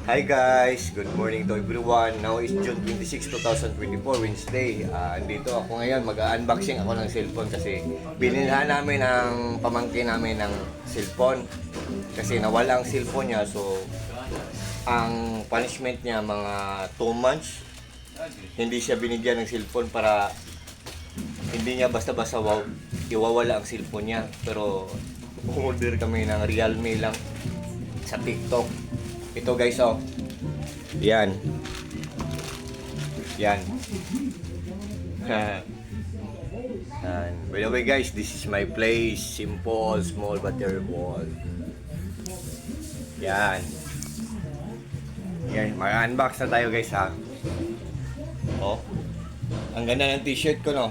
Hi guys, good morning to everyone. Now is June 26, 2024, Wednesday. Andito ako ngayon, mag-unboxing ako ng cellphone kasi binilhan namin ang pamangkin namin ng cellphone. Kasi nawala ang cellphone niya, so ang punishment niya mga 2 months. Hindi siya binigyan ng cellphone para hindi niya basta-basta iwawala ang cellphone niya. Pero order kami ng Realme lang sa TikTok. Ito guys, oh. Yan. Yan. And by the way guys, this is my place. Simple, small but terrible. Yan. Yan, mag-unbox na tayo guys ha. Oh. Ang ganda ng t-shirt ko, no?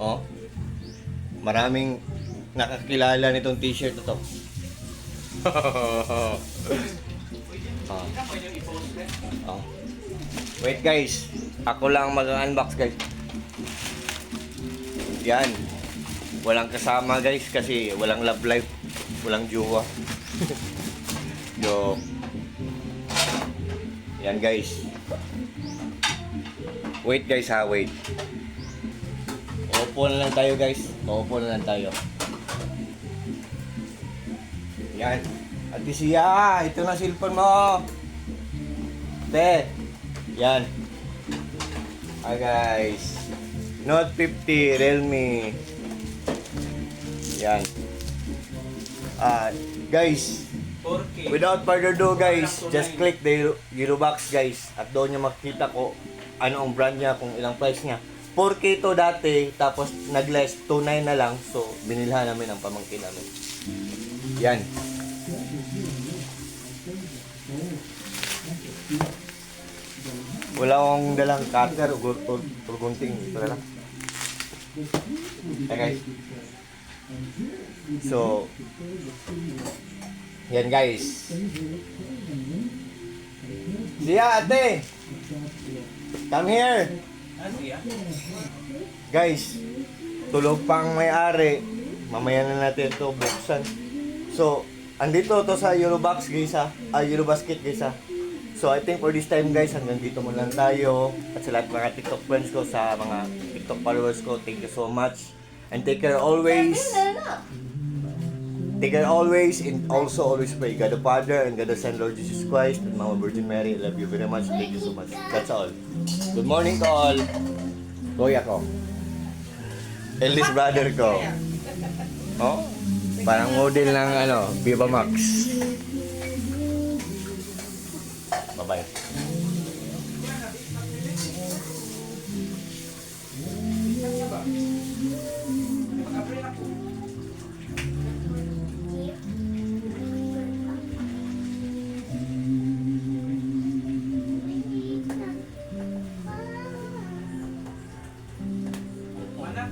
Oh. Maraming nakakilala nitong t-shirt na to. Oh. Wait guys, ako lang mag-unbox guys. Yan. Walang kasama guys kasi walang love life, walang jowa. Yo. Yan guys. Wait guys ha, wait. Uupo na lang tayo guys. Uupo na lang tayo. Yan. Ate siya, ito na cellphone mo. Te. Yan. Hi guys. Note 50 Realme. Yan. Guys, without further ado guys, just click the Euro box guys. At doon nyo makikita ko ano ang brand niya, kung ilang price niya. 4K to dati, tapos nag-less 2.9 na lang. So, binilhan namin ang pamangkin namin. Yan. Wala akong dalang cutter o gunting. Wala lang. Okay guys. So, yan guys. Siya, ate! Come here! Guys, tulog pang may-ari. Mamaya na natin ito buksan. So, andito to sa Eurobox guys ha. Eurobasket guys ha. So, I think for this time guys, hanggang dito muna lang tayo. At sa lahat ng mga TikTok friends ko, sa mga TikTok followers ko, thank you so much. And take care always. Take care always, and also always pray. God the Father and God the Son, Lord Jesus Christ, and Mama Virgin Mary, I love you very much. Thank you so much. That's all. Good morning to all. Kuya ko. Eldest brother ko. Oh? Parang model ng Viva Max. Bye-bye. Mana?